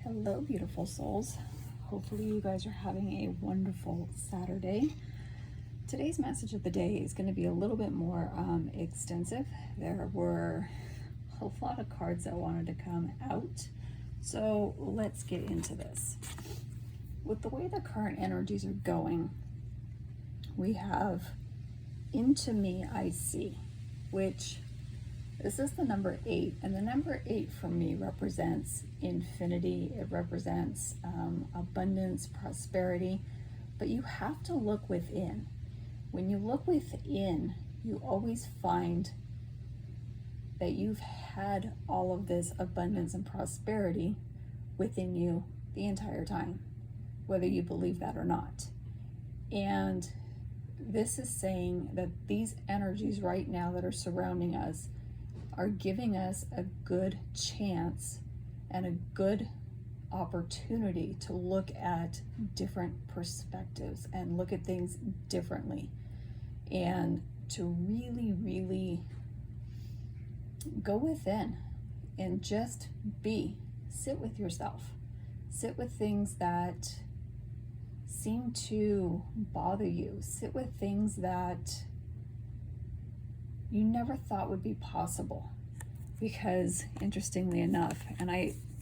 Hello, beautiful souls. Hopefully, you guys are having a wonderful Saturday. Today's message of the day is going to be a little bit more extensive. There were a lot of cards that wanted to come out. So let's get into this. With the way the current energies are going, we have Into Me I See, which this is the number 8, and the number 8 for me represents infinity. It represents abundance, prosperity, but you have to look within. When you look within, you always find that you've had all of this abundance and prosperity within you the entire time, whether you believe that or not. And this is saying that these energies right now that are surrounding us are giving us a good chance and a good opportunity to look at different perspectives and look at things differently, and to really go within and just sit with yourself, sit with things that seem to bother you, sit with things that you never thought would be possible. Because interestingly enough, and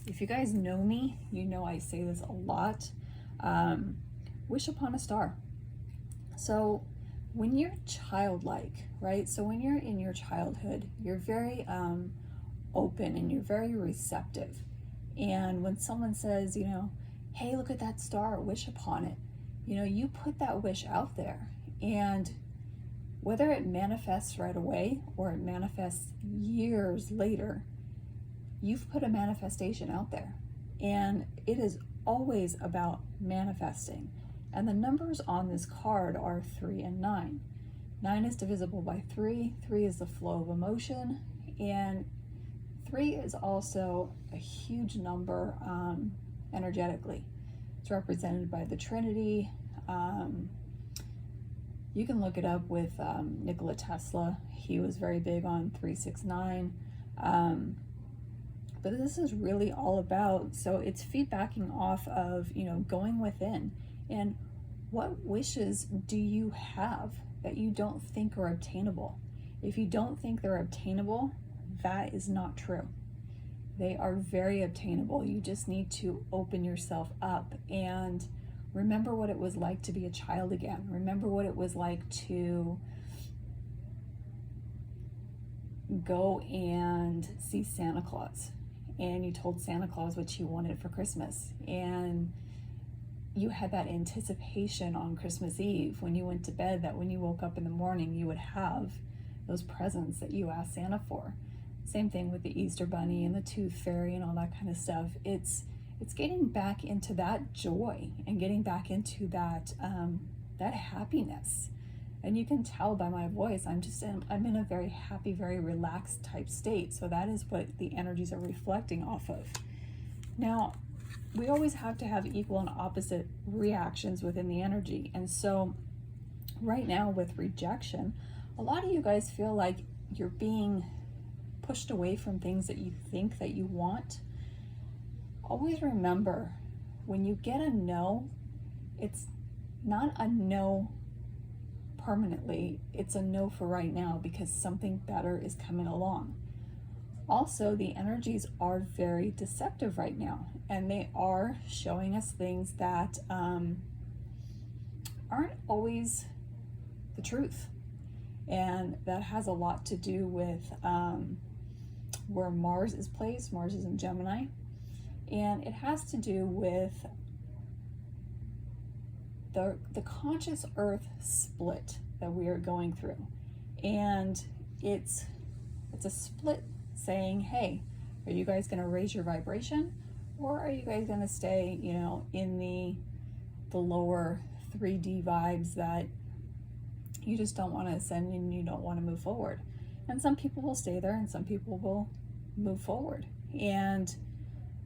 if you guys know me, you know I say this a lot, wish upon a star. So when you're childlike, right? So when you're in your childhood, you're very open and you're very receptive. And when someone says, hey, look at that star, wish upon it, you put that wish out there. And whether it manifests right away or it manifests years later, you've put a manifestation out there. And it is always about manifesting. And the numbers on this card are 3 and 9. 9 is divisible by 3. 3 is the flow of emotion. And 3 is also a huge number energetically. It's represented by the Trinity. You can look it up with Nikola Tesla. He was very big on 369. But this is really all about, so it's feedbacking off of, going within. And what wishes do you have that you don't think are obtainable? If you don't think they're obtainable, that is not true. They are very obtainable. You just need to open yourself up and remember what it was like to be a child again. Remember what it was like to go and see Santa Claus. And you told Santa Claus what you wanted for Christmas. And you had that anticipation on Christmas Eve when you went to bed that when you woke up in the morning, you would have those presents that you asked Santa for. Same thing with the Easter Bunny and the Tooth Fairy and all that kind of stuff. It's getting back into that joy and getting back into that that happiness. And you can tell by my voice, I'm in a very happy, very relaxed type state. So that is what the energies are reflecting off of. Now, we always have to have equal and opposite reactions within the energy. And so right now with rejection, a lot of you guys feel like you're being pushed away from things that you think that you want. Always remember, when you get a no, it's not a no permanently, it's a no for right now because something better is coming along. Also, the energies are very deceptive right now, and they are showing us things that aren't always the truth. And that has a lot to do with where Mars is placed. Mars is in Gemini. And it has to do with the conscious earth split that we are going through. And it's a split saying, hey, are you guys going to raise your vibration, or are you guys going to stay, in the lower 3D vibes that you just don't want to ascend and you don't want to move forward? And some people will stay there and some people will move forward. And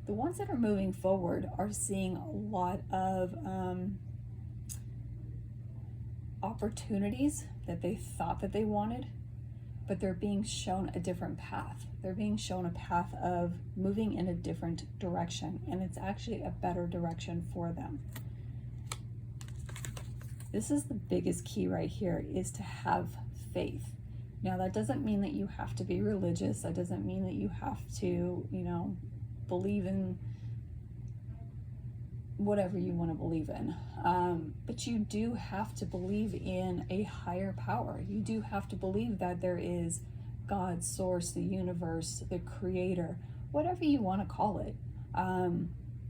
the ones that are moving forward are seeing a lot of opportunities that they thought that they wanted, but they're being shown a different path. They're being shown a path of moving in a different direction, and it's actually a better direction for them. This is the biggest key right here, is to have faith. Now, that doesn't mean that you have to be religious. That doesn't mean that you have to, believe in whatever you want to believe in. But you do have to believe in a higher power. You do have to believe that there is God, source, the universe, the creator, whatever you want to call it,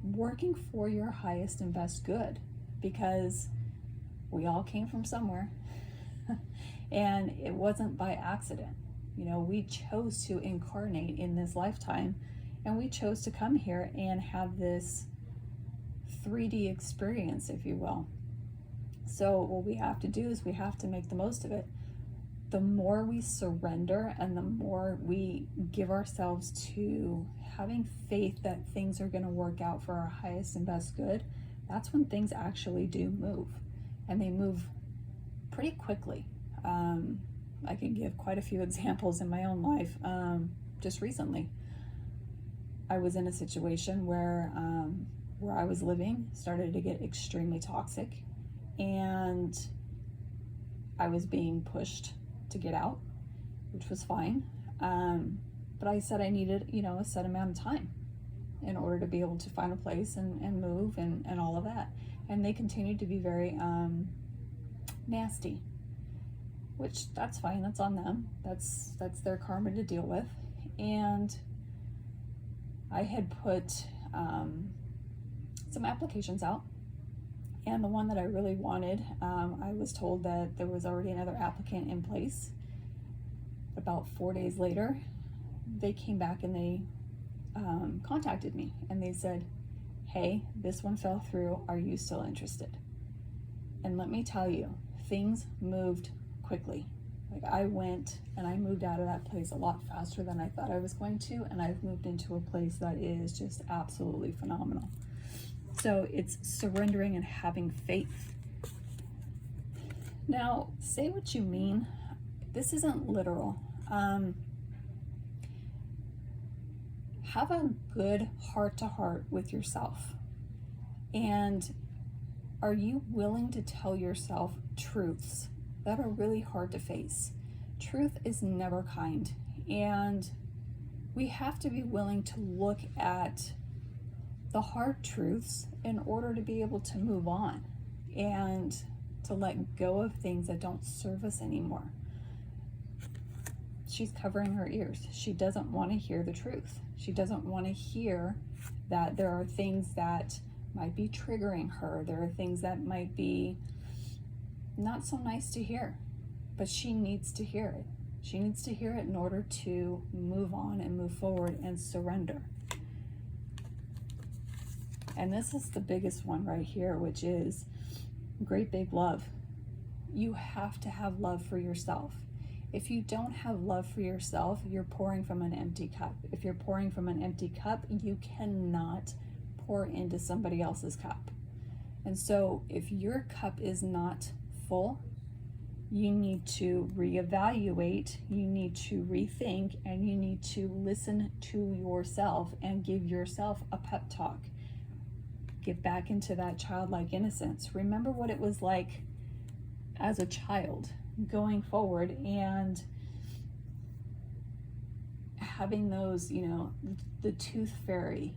working for your highest and best good, because we all came from somewhere and it wasn't by accident. We chose to incarnate in this lifetime, and we chose to come here and have this 3D experience, if you will. So what we have to do is we have to make the most of it. The more we surrender and the more we give ourselves to having faith that things are going to work out for our highest and best good, that's when things actually do move. And they move pretty quickly. I can give quite a few examples in my own life. Just recently, I was in a situation where I was living started to get extremely toxic, and I was being pushed to get out, which was fine. But I said I needed, a set amount of time in order to be able to find a place and move and all of that. And they continued to be very nasty, which that's fine. That's on them. That's their karma to deal with. And I had put some applications out, and the one that I really wanted, I was told that there was already another applicant in place. About 4 days later, they came back and they contacted me, and they said, "Hey, this one fell through. Are you still interested?" And let me tell you, things moved quickly. Like, I went and I moved out of that place a lot faster than I thought I was going to, and I've moved into a place that is just absolutely phenomenal. So it's surrendering and having faith. Now, say what you mean. This isn't literal. Have a good heart-to-heart with yourself. And are you willing to tell yourself truths that are really hard to face? Truth is never kind, and we have to be willing to look at the hard truths in order to be able to move on and to let go of things that don't serve us anymore. She's covering her ears. She doesn't want to hear the truth. She doesn't want to hear that there are things that might be triggering her. There are things that might be not so nice to hear, but she needs to hear it. She needs to hear it in order to move on and move forward and surrender. And this is the biggest one right here, which is great big love. You have to have love for yourself. If you don't have love for yourself, you're pouring from an empty cup. If you're pouring from an empty cup, you cannot pour into somebody else's cup. And so if your cup is not full, you need to reevaluate, you need to rethink, and you need to listen to yourself and give yourself a pep talk. Get back into that childlike innocence. Remember what it was like as a child going forward and having those, the tooth fairy,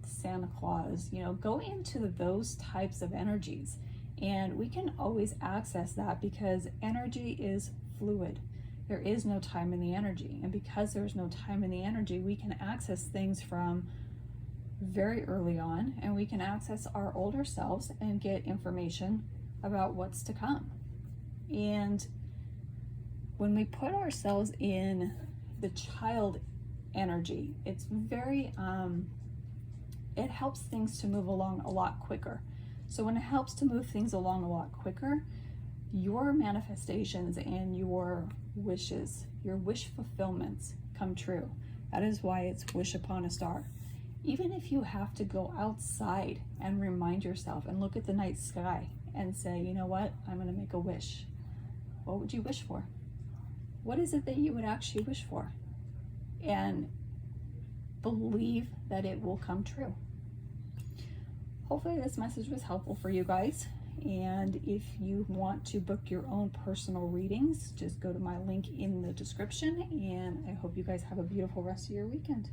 Santa Claus, go into those types of energies. And we can always access that because energy is fluid. There is no time in the energy. And because there's no time in the energy, we can access things from very early on, and we can access our older selves and get information about what's to come. And when we put ourselves in the child energy, it's very, it helps things to move along a lot quicker. So when it helps to move things along a lot quicker, your manifestations and your wishes, your wish fulfillments come true. That is why it's wish upon a star. Even if you have to go outside and remind yourself and look at the night sky and say, you know what, I'm going to make a wish. What would you wish for? What is it that you would actually wish for? And believe that it will come true. Hopefully this message was helpful for you guys. And if you want to book your own personal readings, just go to my link in the description. And I hope you guys have a beautiful rest of your weekend.